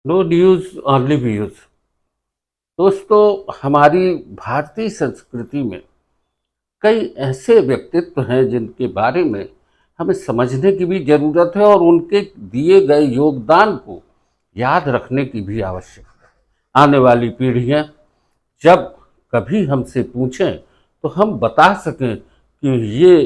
No news only views. दोस्तों, हमारी भारतीय संस्कृति में कई ऐसे व्यक्तित्व हैं जिनके बारे में हमें समझने की भी ज़रूरत है और उनके दिए गए योगदान को याद रखने की भी आवश्यकता है। आने वाली पीढ़ियां जब कभी हमसे पूछें तो हम बता सकें कि ये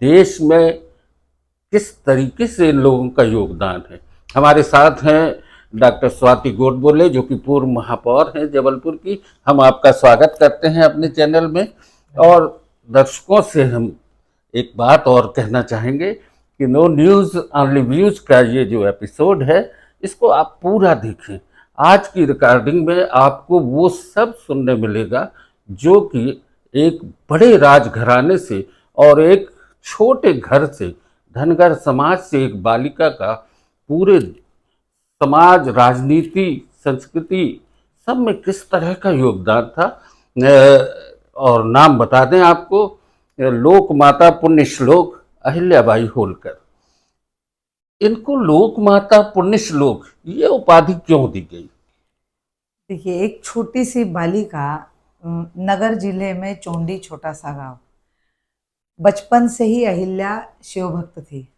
देश में किस तरीके से इन लोगों का योगदान है। हमारे साथ हैं डॉक्टर स्वाति गोडबोले, जो कि पूर्व महापौर हैं जबलपुर की। हम आपका स्वागत करते हैं अपने चैनल में। और दर्शकों से हम एक बात और कहना चाहेंगे कि नो न्यूज़ ओनली व्यूज़ का ये जो एपिसोड है, इसको आप पूरा देखें। आज की रिकॉर्डिंग में आपको वो सब सुनने मिलेगा जो कि एक बड़े राजघराने से और एक छोटे घर से, धनगर समाज से एक बालिका का पूरे समाज, राजनीति, संस्कृति सब में किस तरह का योगदान था। और नाम बता दें आपको, लोक माता पुण्य श्लोक अहिल्याबाई होलकर। इनको लोक माता पुण्य श्लोक ये उपाधि क्यों दी गई? देखिए, एक छोटी सी बालिका, नगर जिले में चोंडी छोटा सा गांव। बचपन से ही अहिल्या शिव भक्त थी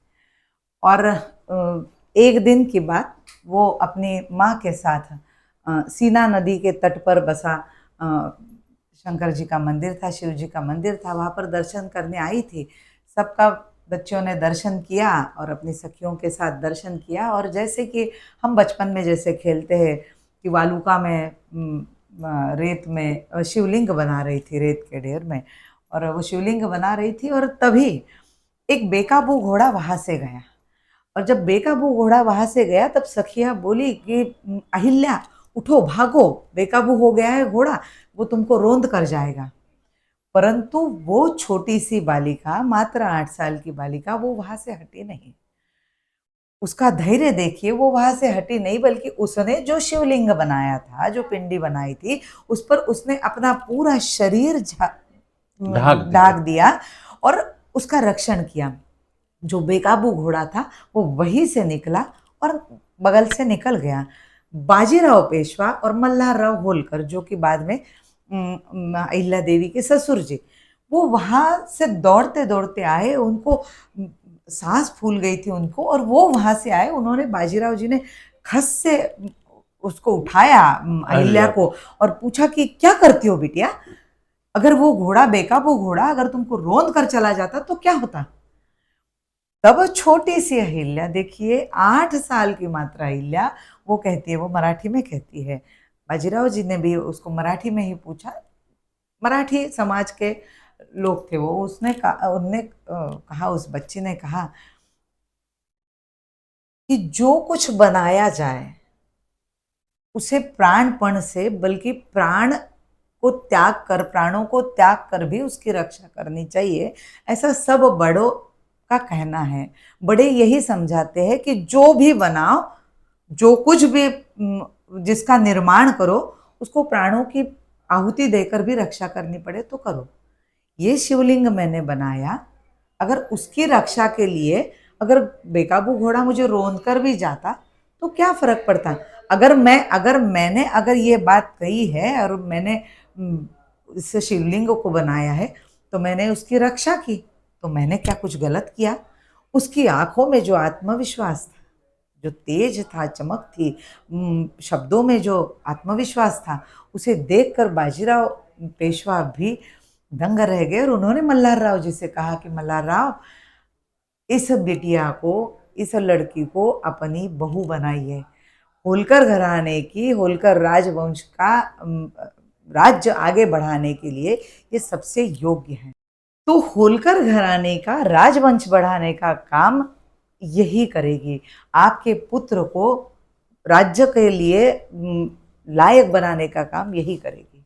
और एक दिन की बात, वो अपनी माँ के साथ सीना नदी के तट पर बसा शंकर जी का मंदिर था, शिव जी का मंदिर था, वहाँ पर दर्शन करने आई थी। सबका बच्चों ने दर्शन किया और अपनी सखियों के साथ दर्शन किया। और जैसे कि हम बचपन में जैसे खेलते हैं कि वालुका में रेत में शिवलिंग बना रही थी, रेत के ढेर में, और वो शिवलिंग बना रही थी। और तभी एक बेकाबू घोड़ा वहां से गया। और जब बेकाबू घोड़ा वहां से गया तब सखिया बोली कि अहिल्या उठो, भागो, बेकाबू हो गया है घोड़ा, वो तुमको रोंद कर जाएगा। परंतु वो छोटी सी बालिका, मात्र 8 साल की बालिका, वो वहां से हटी नहीं। उसका धैर्य देखिए, वो वहां से हटी नहीं, बल्कि उसने जो शिवलिंग बनाया था, जो पिंडी बनाई थी, उस पर उसने अपना पूरा शरीर ढाक दिया। ढाक दिया और उसका रक्षण किया। जो बेकाबू घोड़ा था वो वहीं से निकला और बगल से निकल गया। बाजीराव पेशवा और मल्हारराव होलकर, जो कि बाद में अहिल्या देवी के ससुर जी, वो वहां से दौड़ते दौड़ते आए। उनको सांस फूल गई थी उनको, और वो वहां से आए। उन्होंने, बाजीराव जी ने खस से उसको उठाया, अहिल्या अहिल्या को, को। और पूछा कि क्या करती हो बिटिया? अगर वो घोड़ा, बेकाबू घोड़ा, अगर तुमको रोंद कर चला जाता तो क्या होता? तब छोटी सी अहिल्या, देखिए 8 साल की मात्र अहिल्या, वो कहती है, वो मराठी में कहती है। बाजीराव जी ने भी उसको मराठी में ही पूछा। मराठी समाज के लोग थे वो। उसने कहा, उनने कहा, उस बच्ची ने कहा कि जो कुछ बनाया जाए उसे प्राणपण से, बल्कि प्राण को त्याग कर, प्राणों को त्याग कर भी उसकी रक्षा करनी चाहिए, ऐसा सब बड़ों का कहना है। बड़े यही समझाते हैं कि जो भी बनाओ, जो कुछ भी जिसका निर्माण करो, उसको प्राणों की आहुति देकर भी रक्षा करनी पड़े तो करो। ये शिवलिंग मैंने बनाया, अगर उसकी रक्षा के लिए, अगर बेकाबू घोड़ा मुझे रोंद कर भी जाता तो क्या फर्क पड़ता? अगर ये बात कही है और मैंने इस शिवलिंग को बनाया है, तो मैंने उसकी रक्षा की, तो मैंने क्या कुछ गलत किया? उसकी आंखों में जो आत्मविश्वास था, जो तेज था, चमक थी, शब्दों में जो आत्मविश्वास था, उसे देखकर बाजीराव पेशवा भी दंग रह गए। और उन्होंने मल्हार राव जी से कहा कि मल्हार राव, इस बिटिया को, इस लड़की को अपनी बहू बनाइए। होलकर घराने की, होलकर राजवंश का राज्य आगे बढ़ाने के लिए ये सबसे योग्य है। तो होलकर घराने का राजवंश बढ़ाने का काम यही करेगी। आपके पुत्र को राज्य के लिए लायक बनाने का काम यही करेगी।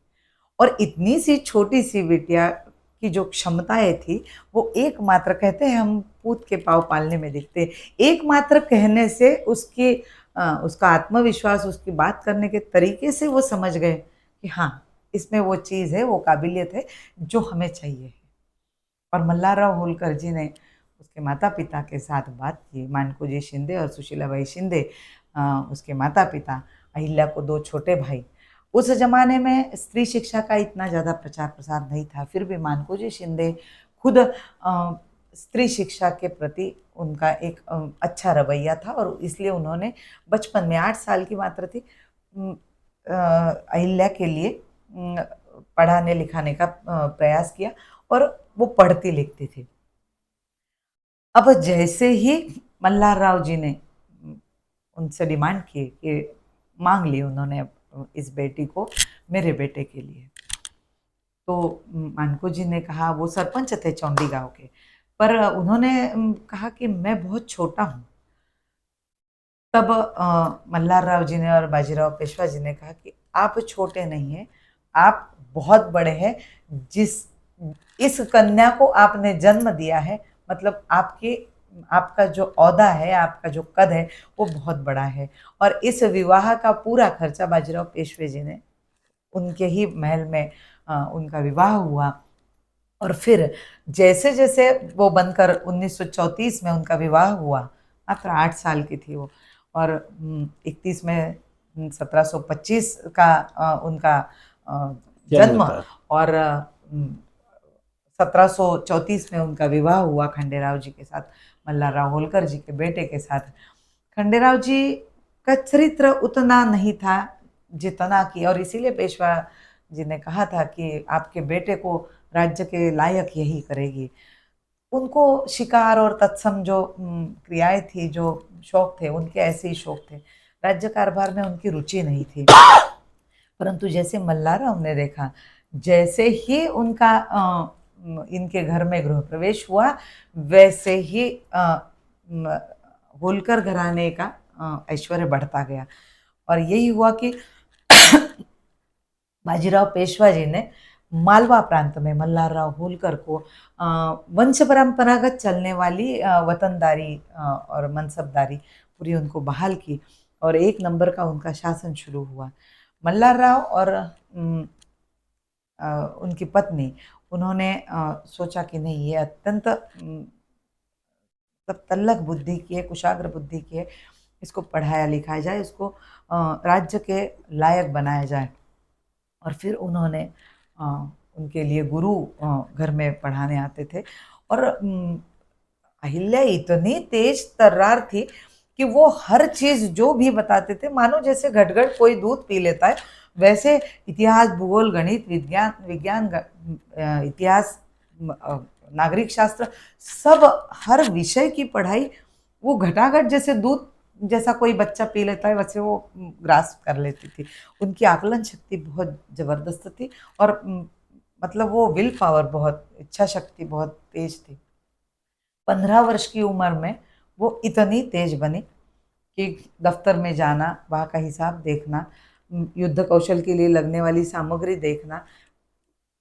और इतनी सी छोटी सी बिटिया की जो क्षमताएं थी, वो एकमात्र, कहते हैं हम पूत के पाँव पालने में दिखते हैं, एकमात्र कहने से उसका आत्मविश्वास, उसकी बात करने के तरीके से वो समझ गए कि हाँ, इसमें वो चीज़ है, वो काबिलियत है जो हमें चाहिए। और मल्हारराव होलकर जी ने उसके माता पिता के साथ बात की, मानकोजी शिंदे और सुशीलाबाई शिंदे, उसके माता पिता, अहिल्या को 2 छोटे भाई। उस ज़माने में स्त्री शिक्षा का इतना ज़्यादा प्रचार प्रसार नहीं था, फिर भी मानकोजी शिंदे खुद स्त्री शिक्षा के प्रति उनका एक अच्छा रवैया था और इसलिए उन्होंने बचपन में 8 साल की मात्र थी अहिल्या के लिए पढ़ाने लिखाने का प्रयास किया और वो पढ़ती लिखती थी। अब जैसे ही मल्हार राव जी ने उनसे डिमांड की कि मांग ली उन्होंने इस बेटी को मेरे बेटे के लिए, तो मानको जी ने कहा, वो सरपंच थे चौंडी गांव के, पर उन्होंने कहा कि मैं बहुत छोटा हूँ। तब मल्हार राव जी ने और बाजीराव पेशवा जी ने कहा कि आप छोटे नहीं हैं, आप बहुत बड़े हैं। जिस इस कन्या को आपने जन्म दिया है, मतलब आपका जो औहदा है, आपका जो कद है, वो बहुत बड़ा है। और इस विवाह का पूरा खर्चा बाजीराव पेशवे जी ने, उनके ही महल में उनका विवाह हुआ। और फिर जैसे जैसे वो बनकर 1934 में उनका विवाह हुआ, मात्र 8 साल की थी वो, और 31 में 1725 का उनका जन्म, और 1734 में उनका विवाह हुआ खंडेराव जी के साथ, मल्हार राव होलकर जी के बेटे के साथ। खंडेराव जी का चरित्र उतना नहीं था जितना कि, और इसीलिए पेशवा जी ने कहा था कि आपके बेटे को राज्य के लायक यही करेगी। उनको शिकार और तत्सम जो क्रियाएं थी, जो शौक थे, उनके ऐसे ही शौक थे। राज्य कारभार में उनकी रुचि नहीं थी। परंतु जैसे मल्हार राव ने देखा, जैसे ही उनका इनके घर में गृह प्रवेश हुआ, वैसे ही होलकर घराने का ऐश्वर्य बढ़ता गया। और यही हुआ कि बाजीराव पेशवा जी ने मालवा प्रांत में मल्हार राव होलकर को वंश परंपरागत चलने वाली वतनदारी और मनसबदारी पूरी उनको बहाल की और 1 नंबर का उनका शासन शुरू हुआ। मल्हार राव और उनकी पत्नी, उन्होंने सोचा कि नहीं, ये अत्यंत तल्लख बुद्धि की है, कुशाग्र बुद्धि की है, इसको पढ़ाया लिखाया जाए, इसको राज्य के लायक बनाया जाए। और फिर उन्होंने उनके लिए गुरु घर में पढ़ाने आते थे। और अहिल्या इतनी तेज तर्रार थी कि वो हर चीज़ जो भी बताते थे, मानो जैसे घट-घट कोई दूध पी लेता है, वैसे इतिहास, भूगोल, गणित, विज्ञान, इतिहास, नागरिक शास्त्र, सब हर विषय की पढ़ाई वो घटाघट जैसे दूध जैसा कोई बच्चा पी लेता है, वैसे वो ग्रास्प कर लेती थी। उनकी आकलन शक्ति बहुत ज़बरदस्त थी और मतलब वो विल पावर, बहुत इच्छा शक्ति बहुत तेज थी। 15 वर्ष की उम्र में वो इतनी तेज बनी कि दफ्तर में जाना, वहाँ का हिसाब देखना, युद्ध कौशल के लिए लगने वाली सामग्री देखना,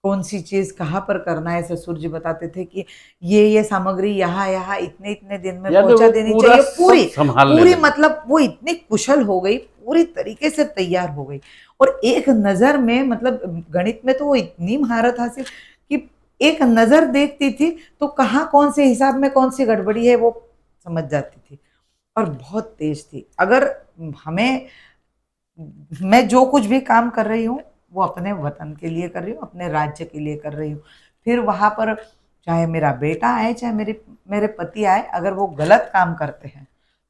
कौन सी चीज़ कहाँ पर करना है, ससुर जी बताते थे कि ये सामग्री यहाँ यहाँ इतने इतने दिन में पहुँचा देनी चाहिए, पूरी मतलब वो इतनी कुशल हो गई, पूरी तरीके से तैयार हो गई। और एक नज़र में, मतलब गणित में तो वो इतनी महारत हासिल कि एक नज़र देखती थी तो कहाँ कौन से हिसाब में कौन सी गड़बड़ी है वो समझ जाती थी, और बहुत तेज थी। अगर मैं जो कुछ भी काम कर रही हूँ वो अपने वतन के लिए कर रही हूँ, अपने राज्य के लिए कर रही हूँ। फिर वहाँ पर चाहे मेरा बेटा आए, चाहे मेरे पति आए, अगर वो गलत काम करते हैं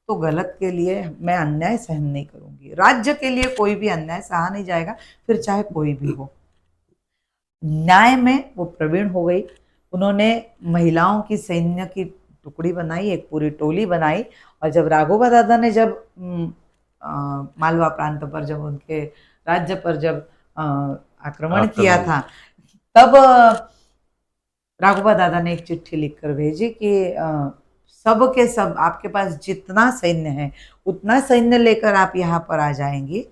तो गलत के लिए मैं अन्याय सहन नहीं करूँगी। राज्य के लिए कोई भी अन्याय सहा नहीं जाएगा, फिर चाहे कोई भी हो। न्याय में वो प्रवीण हो गई। उन्होंने महिलाओं की सैन्य की टुकड़ी बनाई, एक पूरी टोली बनाई। और जब राघोबा दादा ने जब मालवा प्रांत पर, जब उनके राज्य पर जब आक्रमण किया था, तब राघोबा दादा ने एक चिट्ठी लिखकर भेजी कि सब के सब आपके पास जितना सैन्य है उतना सैन्य लेकर आप यहाँ पर आ जाएंगी,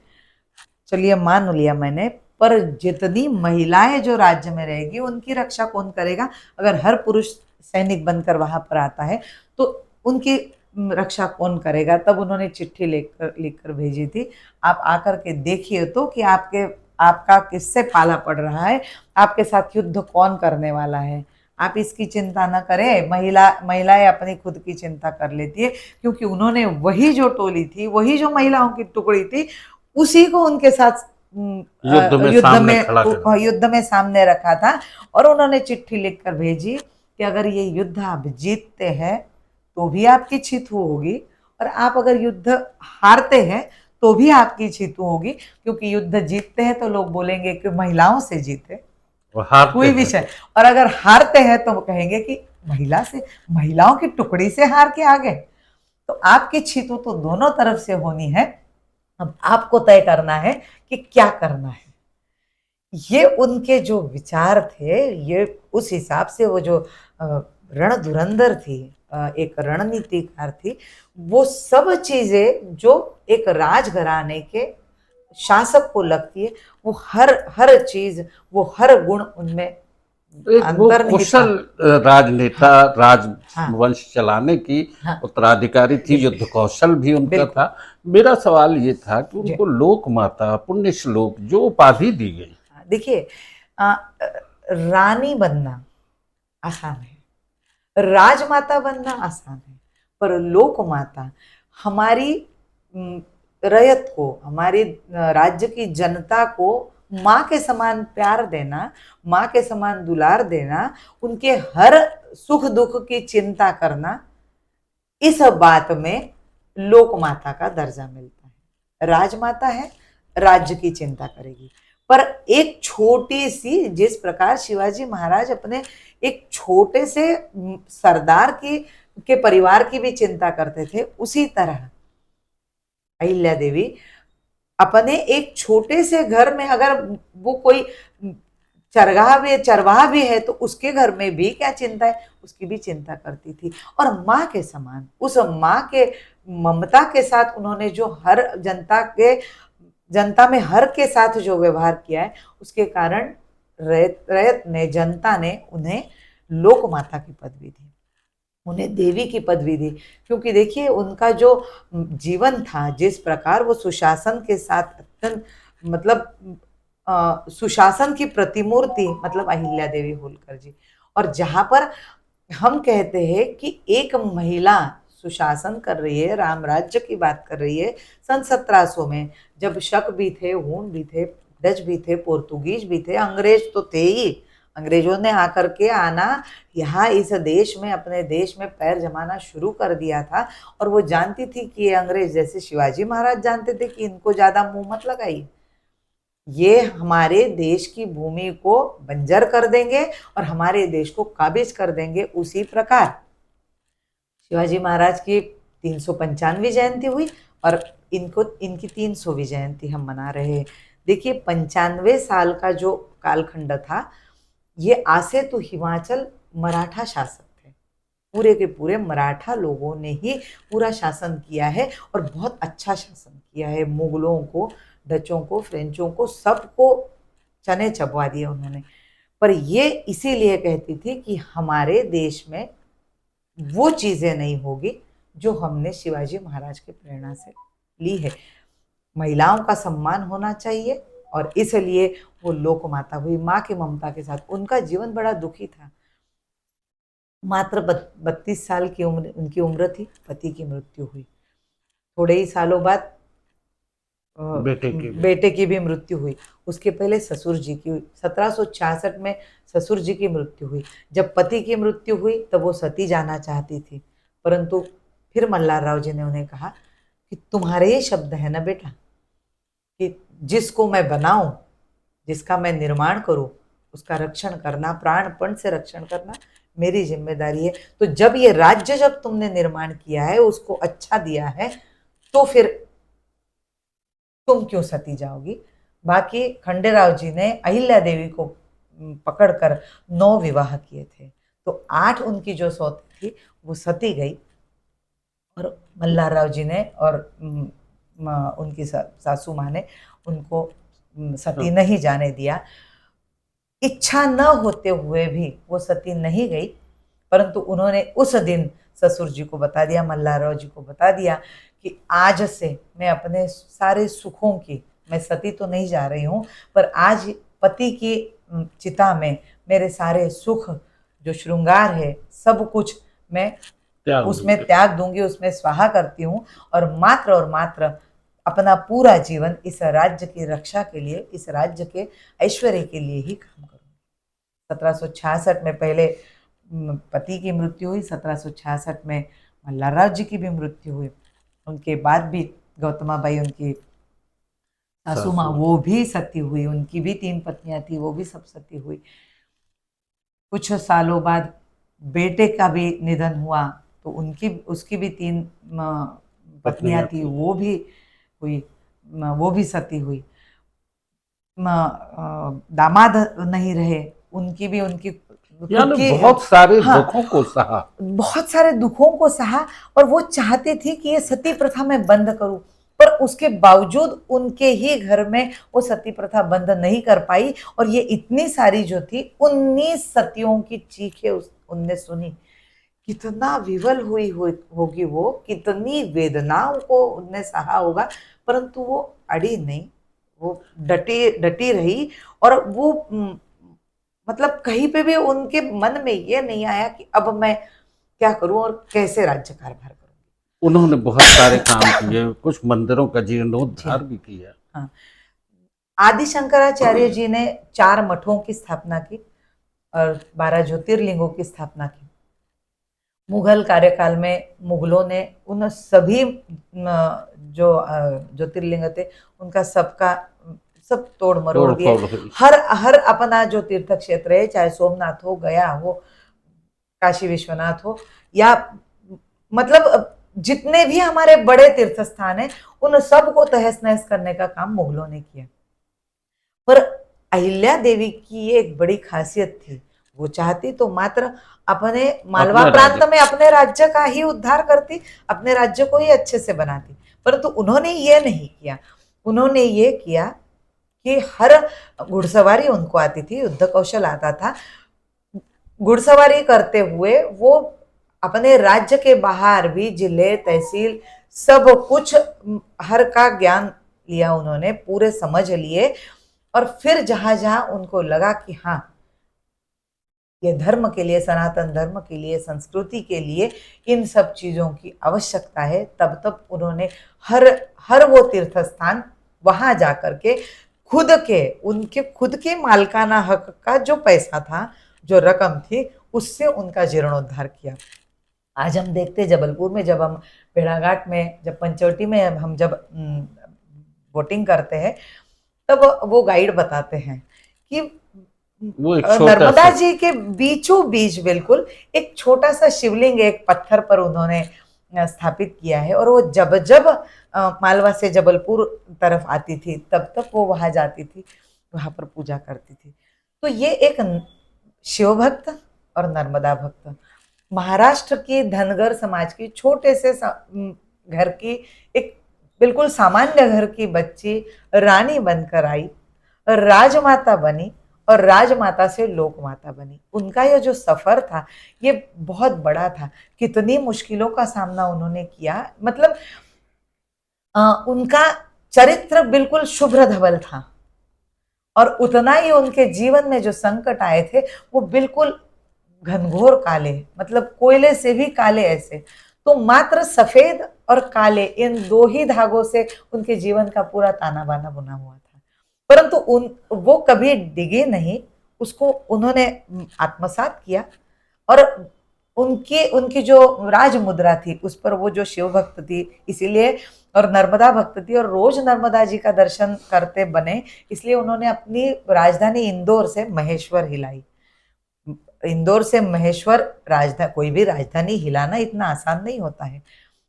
चलिए मान लिया मैंने, पर जितनी महिलाएं जो राज्य में रहेगी उनकी रक्षा कौन करेगा? अगर हर पुरुष सैनिक बनकर वहां पर आता है तो उनकी रक्षा कौन करेगा? तब उन्होंने चिट्ठी लिखकर भेजी थी, आप आकर के देखिए तो कि आपका किससे पाला पड़ रहा है, आपके साथ युद्ध कौन करने वाला है। आप इसकी चिंता न करें, महिलाएं अपनी खुद की चिंता कर लेती है, क्योंकि उन्होंने वही जो टोली थी, वही जो महिलाओं की टुकड़ी थी, उसी को उनके साथ युद्ध में सामने रखा था। और उन्होंने चिट्ठी लिखकर भेजी कि अगर ये युद्ध आप जीतते हैं तो भी आपकी छितु होगी, और आप अगर युद्ध हारते हैं तो भी आपकी छितु होगी, क्योंकि युद्ध जीतते हैं तो लोग बोलेंगे कि महिलाओं से जीते, कोई विषय, और अगर हारते हैं तो कहेंगे कि महिलाओं की टुकड़ी से हार के आ गए। तो आपकी छितु तो दोनों तरफ से होनी है। अब आपको तय करना है कि क्या करना है। ये उनके जो विचार थे, ये उस हिसाब से वो जो रण धुरंधर थी, एक रणनीतिकार थी, वो सब चीजें जो एक राजघराने के शासक को लगती है, वो हर चीज, वो हर गुण उनमें वो कुशल राजनेता, राजवंश चलाने की उत्तराधिकारी थी, युद्ध कौशल भी उनका था। मेरा सवाल ये था कि उनको लोक माता, पुण्य श्लोक जो उपाधि दी गई, देखिए रानी बनना आसान है, राजमाता बनना आसान है, पर लोक माता हमारी रयत को, हमारी राज्य की जनता को माँ के समान प्यार देना, माँ के समान दुलार देना, उनके हर सुख दुख की चिंता करना, इस बात में लोक माता का दर्जा मिलता है। राजमाता है, राज्य की चिंता करेगी, पर एक छोटी सी, जिस प्रकार शिवाजी महाराज अपने एक छोटे से सरदार के परिवार की भी चिंता करते थे, उसी तरह अहिल्या देवी अपने एक छोटे से घर में, अगर वो कोई चरवाहा भी है तो उसके घर में भी क्या चिंता है, उसकी भी चिंता करती थी। और माँ के समान, उस माँ के ममता के साथ उन्होंने जो हर जनता में हर के साथ जो व्यवहार किया है, उसके कारण रयत ने, जनता ने उन्हें लोक माता की पदवी दी, उन्हें देवी की पदवी दी। क्योंकि देखिए उनका जो जीवन था, जिस प्रकार वो सुशासन के साथ अत्यंत, मतलब सुशासन की प्रतिमूर्ति, मतलब अहिल्या देवी होलकर जी। और जहां पर हम कहते हैं कि एक महिला सुशासन कर रही है, राम राज्य की बात कर रही है, सन 1700 में, जब शक भी थे, हून भी थे, डच भी थे, पोर्तुगीज भी थे, अंग्रेज तो थे ही। अंग्रेजों ने आकर के आना, यहाँ इस देश में, अपने देश में पैर जमाना शुरू कर दिया था। और वो जानती थी कि ये अंग्रेज, जैसे शिवाजी महाराज जानते थे कि इनको ज्यादा मुंह मत लगाइए, ये हमारे देश की भूमि को बंजर कर देंगे और हमारे देश को काबिज कर देंगे। उसी प्रकार शिवाजी महाराज की 395वीं जयंती हुई और इनकी 300वीं जयंती हम मना रहे हैं। देखिए 95 साल का जो कालखंड था, ये आसेतु हिमाचल मराठा शासक थे, पूरे के पूरे मराठा लोगों ने ही पूरा शासन किया है और बहुत अच्छा शासन किया है। मुगलों को, डचों को, फ्रेंचों को, सबको चने चबवा दिए उन्होंने। पर ये इसीलिए कहती थी कि हमारे देश में वो चीजें नहीं होगी जो हमने शिवाजी महाराज की प्रेरणा से ली है। महिलाओं का सम्मान होना चाहिए, और इसलिए वो लोक माता हुई, माँ की ममता के साथ। उनका जीवन बड़ा दुखी था। मात्र 32 साल की उम्र उनकी उम्र थी, पति की मृत्यु हुई। थोड़े ही सालों बाद बेटे की भी मृत्यु हुई। उसके पहले ससुर जी की हुई। 1766 में ससुर जी की मृत्यु हुई। जब पति की मृत्यु हुई तब वो सती जाना चाहती थी, परंतु फिर मल्हार राव जी ने उन्हें कहा कि तुम्हारे ये शब्द है ना बेटा, कि जिसको मैं बनाऊं, जिसका मैं निर्माण करूं, उसका रक्षण करना, प्राणपण से रक्षण करना मेरी जिम्मेदारी है। तो जब ये राज्य, जब तुमने निर्माण किया है, उसको अच्छा दिया है, तो फिर तुम क्यों सती जाओगी। बाकी खंडेराव जी ने अहिल्या देवी को पकड़कर 9 विवाह किए थे, तो 8 उनकी जो सौती थी वो सती गई, और मल्हार राव जी ने और उनकी सासू माँ ने उनको सती नहीं जाने दिया। इच्छा न होते हुए भी वो सती नहीं गई, परंतु उन्होंने उस दिन ससुर जी को बता दिया, मल्हार राव जी को बता दिया कि आज से मैं अपने सारे सुखों की, मैं सती तो नहीं जा रही हूँ, पर आज पति की चिता में मेरे सारे सुख, जो श्रृंगार है, सब कुछ मैं उसमें त्याग दूंगी, उसमें स्वाहा करती हूँ, और मात्र अपना पूरा जीवन इस राज्य की रक्षा के लिए, इस राज्य के ऐश्वर्य के लिए ही काम करूंगी। 1766 में पहले पति की मृत्यु हुई, 1766 में मल्हारराव जी की भी मृत्यु हुई। उनके बाद भी गौतमाबाई उनकी सासू माँ, वो भी सती हुई, उनकी भी 3 पत्नियां थी, वो भी सब सती हुई। कुछ सालों बाद बेटे का भी निधन हुआ, तो उसकी भी 3 पत्नियां थी, वो भी हुई, वो भी सती हुई। दामाद नहीं रहे, उनकी भी बहुत सारे दुखों को सहा, बहुत सारे दुखों को सहा, और वो चाहती थी कि ये सती प्रथा मैं बंद करूं, पर उसके बावजूद उनके ही घर में वो सती प्रथा बंद नहीं कर पाई। और ये इतनी सारी जो थी 19 सतियों की चीखें उनने सुनी। कितना विवल होगी वो, कितनी वेदनाओं को उनने सहा होगा, परंतु वो अड़ी नहीं, वो डटी रही। और वो मतलब कहीं पे भी उनके मन में ये नहीं आया कि अब मैं क्या करूं और कैसे राज्य कारभार करूं। उन्होंने बहुत सारे काम किए, कुछ मंदिरों का जीर्णोद्धार भी किया। हाँ। आदि शंकराचार्य जी ने 4 मठों की स्थापना की और 12 ज्योतिर्लिंगों की स्थापना की। मुगल कार्यकाल में मुगलों ने उन सभी जो ज्योतिर्लिंग थे उनका सब तोड़ मरोड़ दिए। हर अपना जो तीर्थ क्षेत्र है, चाहे सोमनाथ हो, गया हो, काशी विश्वनाथ हो, या मतलब जितने भी हमारे बड़े तीर्थ स्थान है, उन सब को तहस नहस करने का काम मुगलों ने किया। पर अहिल्या देवी की ये एक बड़ी खासियत थी, वो चाहती तो मात्र अपने मालवा प्रांत में अपने राज्य का ही उद्धार करती, अपने राज्य को ही अच्छे से बनाती। परंतु उन्होंने ये नहीं किया। उन्होंने ये किया कि हर घुड़सवारी उनको आती थी, युद्ध कौशल आता था। घुड़सवारी करते हुए वो अपने राज्य के बाहर भी जिले, तहसील, सब कुछ हर का ज्ञान लिया उन्होंने, पूरे समझ लिए। और फिर जहां जहां उनको लगा कि हाँ, ये धर्म के लिए, सनातन धर्म के लिए, संस्कृति के लिए इन सब चीजों की आवश्यकता है, तब तब उन्होंने हर वो तीर्थ स्थान वहां जाकर के उनके खुद के मालकाना हक का जो पैसा था, जो रकम थी, उससे उनका जीर्णोद्धार किया। आज हम देखते जबलपुर में, जब हम भेड़ाघाट में, जब पंचवटी में हम जब वोटिंग करते हैं, तब वो गाइड बताते हैं कि नर्मदा जी के बीचों बीच बिल्कुल एक छोटा सा शिवलिंग एक पत्थर पर उन्होंने स्थापित किया है। और वो जब जब मालवा से जबलपुर तरफ आती थी, तब तक वो वहां जाती थी, वहां पर पूजा करती थी। तो ये एक शिव भक्त और नर्मदा भक्त, महाराष्ट्र की धनगर समाज की छोटे से घर की एक बिल्कुल सामान्य घर की बच्ची रानी बनकर आई, राजमाता बनी, और राजमाता से लोकमाता बनी। उनका यह जो सफर था, ये बहुत बड़ा था। कितनी मुश्किलों का सामना उन्होंने किया। मतलब उनका चरित्र बिल्कुल शुभ्र धवल था, और उतना ही उनके जीवन में जो संकट आए थे वो बिल्कुल घनघोर काले, मतलब कोयले से भी काले ऐसे। तो मात्र सफेद और काले, इन 2 ही धागों से उनके जीवन का पूरा ताना बाना बुना हुआ था। परंतु वो कभी डिगे नहीं, उसको उन्होंने आत्मसात किया। और उनकी जो राज मुद्रा थी, उस पर वो जो शिव भक्त थी इसीलिए, और नर्मदा भक्त थी, और रोज नर्मदा जी का दर्शन करते बने, इसलिए उन्होंने अपनी राजधानी इंदौर से महेश्वर हिलाई। इंदौर से महेश्वर राजधानी, कोई भी राजधानी हिलाना इतना आसान नहीं होता है।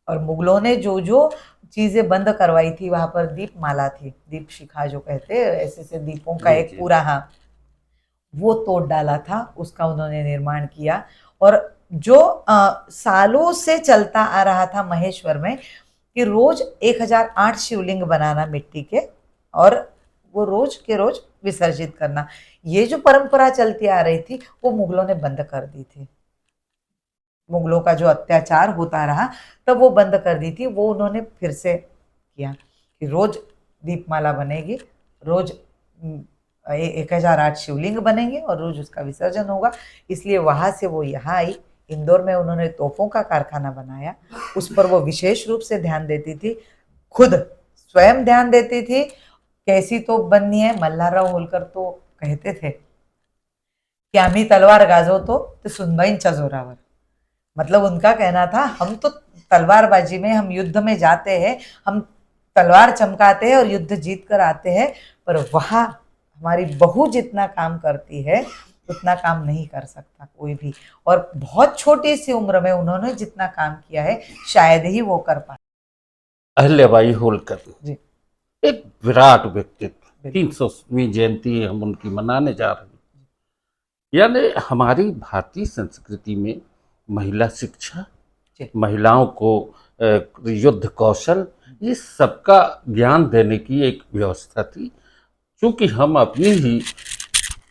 और मुगलों ने जो जो चीजें बंद करवाई थी, वहां पर दीपमाला थी, दीप शिखा जो कहते हैं, ऐसे से दीपों का एक पूरा, हाँ, वो तोड़ डाला था, उसका उन्होंने निर्माण किया। और जो सालों से चलता आ रहा था महेश्वर में कि रोज 1008 शिवलिंग बनाना मिट्टी के, और वो रोज के रोज विसर्जित करना, ये जो परंपरा चलती आ रही थी वो मुगलों ने बंद कर दी थी। मुगलों का जो अत्याचार होता रहा, तब वो बंद कर दी थी। वो उन्होंने फिर से किया कि रोज दीपमाला बनेगी, रोज 1008 शिवलिंग बनेंगे, और रोज उसका विसर्जन होगा। इसलिए वहां से वो यहाँ आई। इंदौर में उन्होंने तोपों का कारखाना बनाया, उस पर वो विशेष रूप से ध्यान देती थी। खुद स्वयं ध्यान देती थी कैसी तोप बननी है। मल्हारराव होलकर तो कहते थे की आम्ही तलवार गाजवतो ते सुनबाईंच्या जोरावर। मतलब उनका कहना था हम तो तलवारबाजी में, हम युद्ध में जाते हैं, हम तलवार चमकाते हैं और युद्ध जीत कर आते हैं, पर वहां हमारी बहू जितना काम करती है उतना काम नहीं कर सकता कोई भी। और बहुत छोटी सी उम्र में उन्होंने जितना काम किया है शायद ही वो कर पाए। अहिल्याबाई होलकर जी एक विराट व्यक्तित्व, बिल्कुल। 300वीं जयंती हम उनकी मनाने जा रहे हैं। यानी हमारी भारतीय संस्कृति में महिला शिक्षा, जी महिलाओं को युद्ध कौशल, ये सबका ज्ञान देने की एक व्यवस्था थी। क्योंकि हम अपनी ही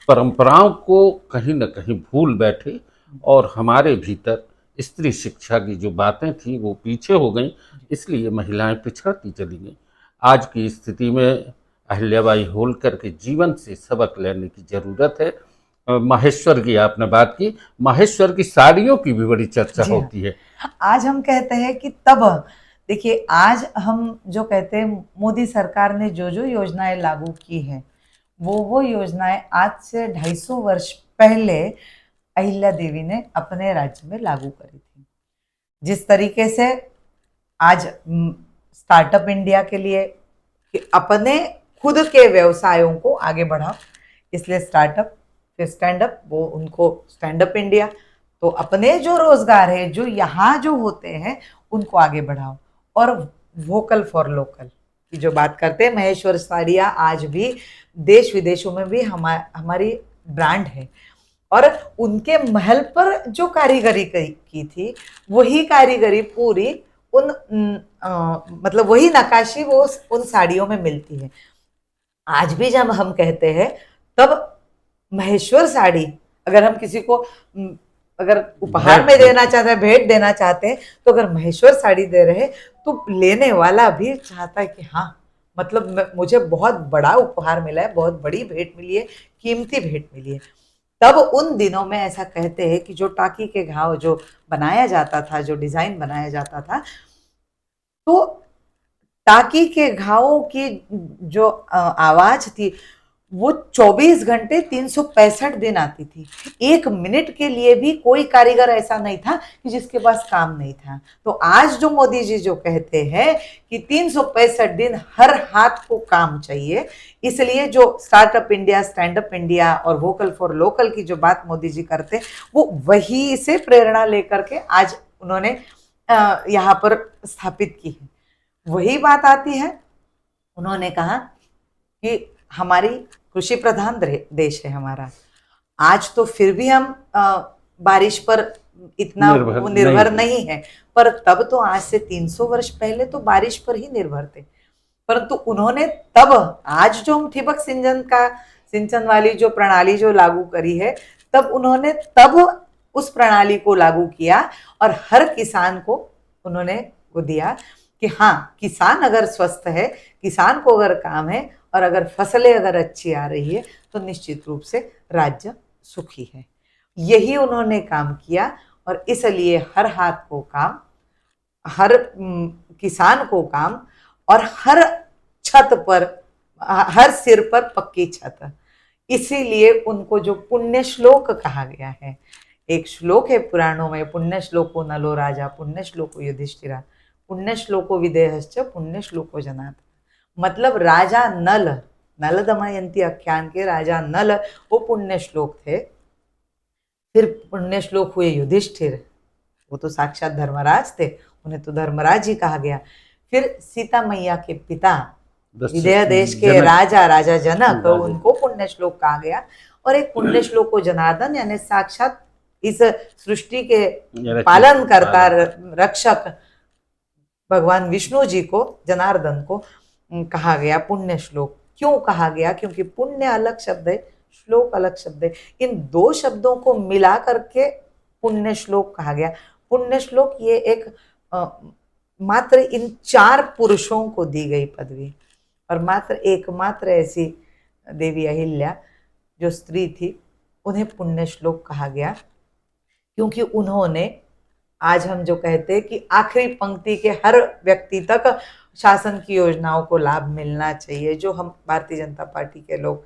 परंपराओं को कहीं न कहीं भूल बैठे और हमारे भीतर स्त्री शिक्षा की जो बातें थी वो पीछे हो गई, इसलिए महिलाएं पिछड़ती चली गईं। आज की स्थिति में अहिल्याबाई होलकर के जीवन से सबक लेने की ज़रूरत है। माहेश्वर की आपने बात की, माहेश्वर की साड़ियों की भी बड़ी चर्चा जी हाँ। होती है। आज हम कहते हैं कि तब देखिए, आज हम जो कहते हैं मोदी सरकार ने जो जो योजनाएं लागू की हैं वो योजनाएं आज से 250 वर्ष पहले अहिल्या देवी ने अपने राज्य में लागू करी थी। जिस तरीके से आज स्टार्टअप इंडिया के लिए कि अपने खुद के व्यवसायों को आगे बढ़ाओ, इसलिए स्टार्टअप फिर स्टैंड अप, वो उनको स्टैंड अप इंडिया। तो अपने जो रोजगार है जो यहाँ जो होते हैं उनको आगे बढ़ाओ। और वोकल फॉर लोकल की जो बात करते हैं, महेश्वर साड़ियाँ आज भी देश विदेशों में भी हमारी ब्रांड है। और उनके महल पर जो कारीगरी की थी वही कारीगरी पूरी उन मतलब वही नक्काशी वो उन साड़ियों में मिलती है। आज भी जब हम कहते हैं तब महेश्वर साड़ी अगर हम किसी को अगर उपहार में देना चाहते हैं, भेंट देना चाहते हैं, तो अगर महेश्वर साड़ी दे रहे तो लेने वाला भी चाहता है कि हाँ, मतलब मुझे बहुत बड़ा उपहार मिला है, बहुत बड़ी भेंट मिली है, कीमती भेंट मिली है। तब उन दिनों में ऐसा कहते हैं कि जो टाकी के घाव जो बनाया जाता था, जो डिजाइन बनाया जाता था, तो टाकी के घावों की जो आवाज थी वो 24 घंटे 365 दिन आती थी। 1 मिनट के लिए भी कोई कारीगर ऐसा नहीं था कि जिसके पास काम नहीं था। तो आज जो मोदी जी जो कहते हैं कि 365 दिन हर हाथ को काम चाहिए, इसलिए जो startup India, stand up India और वोकल फॉर लोकल की जो बात मोदी जी करते वो वही से प्रेरणा लेकर के आज उन्होंने यहाँ पर स्थापित की है। वही बात आती है, उन्होंने कहा कि हमारी कृषि प्रधान देश है हमारा। आज तो फिर भी हम बारिश पर इतना निर्भर नहीं है, पर तब तो आज से 300 वर्ष पहले तो बारिश पर ही निर्भर थे। परंतु उन्होंने तब, आज जो हम ठिबक सिंचन वाली जो प्रणाली जो लागू करी है, तब उन्होंने तब उस प्रणाली को लागू किया और हर किसान को उन्होंने वो दिया कि हाँ, किसान अगर स्वस्थ है, किसान को अगर काम है और अगर फसलें अगर अच्छी आ रही है तो निश्चित रूप से राज्य सुखी है। यही उन्होंने काम किया और इसलिए हर हाथ को काम, हर किसान को काम और हर छत पर, हर सिर पर पक्की छत। इसीलिए उनको जो पुण्य श्लोक कहा गया है, एक श्लोक है पुराणों में, पुण्य श्लोको नलो राजा, पुण्य श्लोको युधिष्ठिरा, पुण्य श्लोको विदेहश्च, पुण्य श्लोको जनार्दन। मतलब राजा नल, नल दमयंती आख्यान के राजा नल वो पुण्य श्लोक थे। फिर पुण्य श्लोक हुए युधिष्ठिर, वो तो साक्षात धर्मराज थे, उन्हें तो धर्मराज ही कहा गया। फिर सीता मैया के पिता विदेह देश के राजा जनक, उनको पुण्य श्लोक कहा गया। और एक पुण्य श्लोक को जनार्दन, यानी साक्षात इस सृष्टि के पालन करता रक्षक भगवान विष्णु जी को, जनार्दन को कहा गया पुण्य श्लोक। क्यों कहा गया? क्योंकि पुण्य अलग शब्द है, श्लोक अलग शब्द है। इन दो शब्दों को मिला करके पुण्य श्लोक कहा गया। पुण्य श्लोक ये एक मात्र इन 4 पुरुषों को दी गई पदवी, और मात्र एकमात्र ऐसी देवी अहिल्या जो स्त्री थी, उन्हें पुण्य श्लोक कहा गया। क्योंकि उन्होंने, आज हम जो कहते हैं कि आखिरी पंक्ति के हर व्यक्ति तक शासन की योजनाओं को लाभ मिलना चाहिए, जो हम भारतीय जनता पार्टी के लोग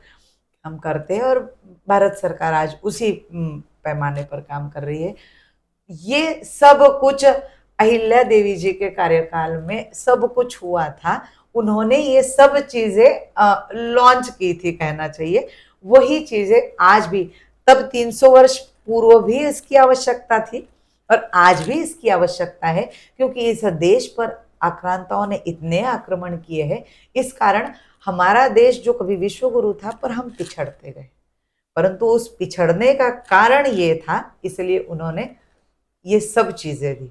हम करते हैं, और भारत सरकार आज उसी पैमाने पर काम कर रही है। ये सब कुछ अहिल्या देवी जी के कार्यकाल में सब कुछ हुआ था। उन्होंने ये सब चीजें लॉन्च की थी, कहना चाहिए। वही चीजें आज भी, तब 300 वर्ष पूर्व भी इसकी आवश्यकता थी और आज भी इसकी आवश्यकता है, क्योंकि इस देश पर आक्रांताओं ने इतने आक्रमण किए हैं। इस कारण हमारा देश जो कभी विश्व गुरु था, पर हम पिछड़ते गए, परंतु उस पिछड़ने का कारण ये था, इसलिए उन्होंने ये सब चीजें दी।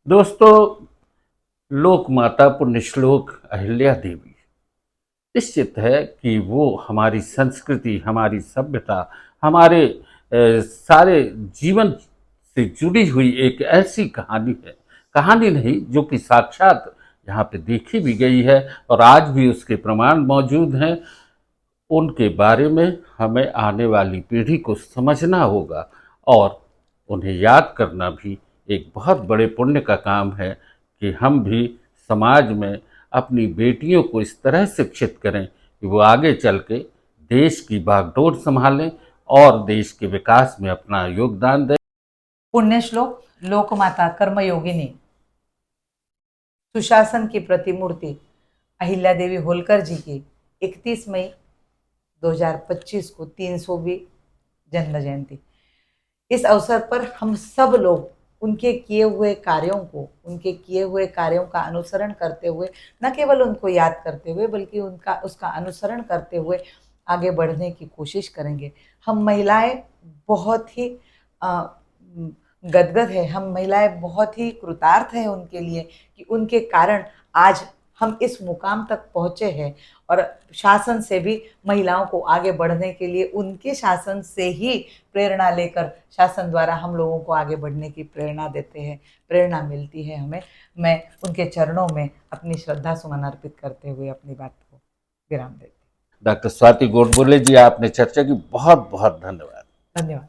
दोस्तों, लोक माता पुण्यश्लोक अहिल्या देवी निश्चित है कि वो हमारी संस्कृति, हमारी सभ्यता, हमारे सारे जीवन से जुड़ी हुई एक ऐसी कहानी है, कहानी नहीं जो कि साक्षात यहाँ पे देखी भी गई है और आज भी उसके प्रमाण मौजूद हैं। उनके बारे में हमें आने वाली पीढ़ी को समझना होगा और उन्हें याद करना भी एक बहुत बड़े पुण्य का काम है कि हम भी समाज में अपनी बेटियों को इस तरह शिक्षित करें कि वो आगे चल के देश की बागडोर संभालें और देश के विकास में अपना योगदान दें। पुण्य श्लोक लोकमाता कर्मयोगिनी सुशासन की प्रतिमूर्ति अहिल्या देवी होलकर जी की 31 मई 2025 को 300वीं जन्म जयंती। इस अवसर पर हम सब लोग उनके किए हुए कार्यों का अनुसरण करते हुए, न केवल उनको याद करते हुए बल्कि उसका अनुसरण करते हुए आगे बढ़ने की कोशिश करेंगे। हम महिलाएं बहुत ही गदगद है, हम महिलाएं बहुत ही कृतार्थ हैं उनके लिए कि उनके कारण आज हम इस मुकाम तक पहुँचे हैं। और शासन से भी महिलाओं को आगे बढ़ने के लिए उनके शासन से ही प्रेरणा लेकर शासन द्वारा हम लोगों को आगे बढ़ने की प्रेरणा मिलती है हमें। मैं उनके चरणों में अपनी श्रद्धा सुमन अर्पित करते हुए अपनी बात को विराम देती हूँ। डॉक्टर स्वाति गोडबोले जी, आपने चर्चा की, बहुत बहुत धन्यवाद। धन्यवाद।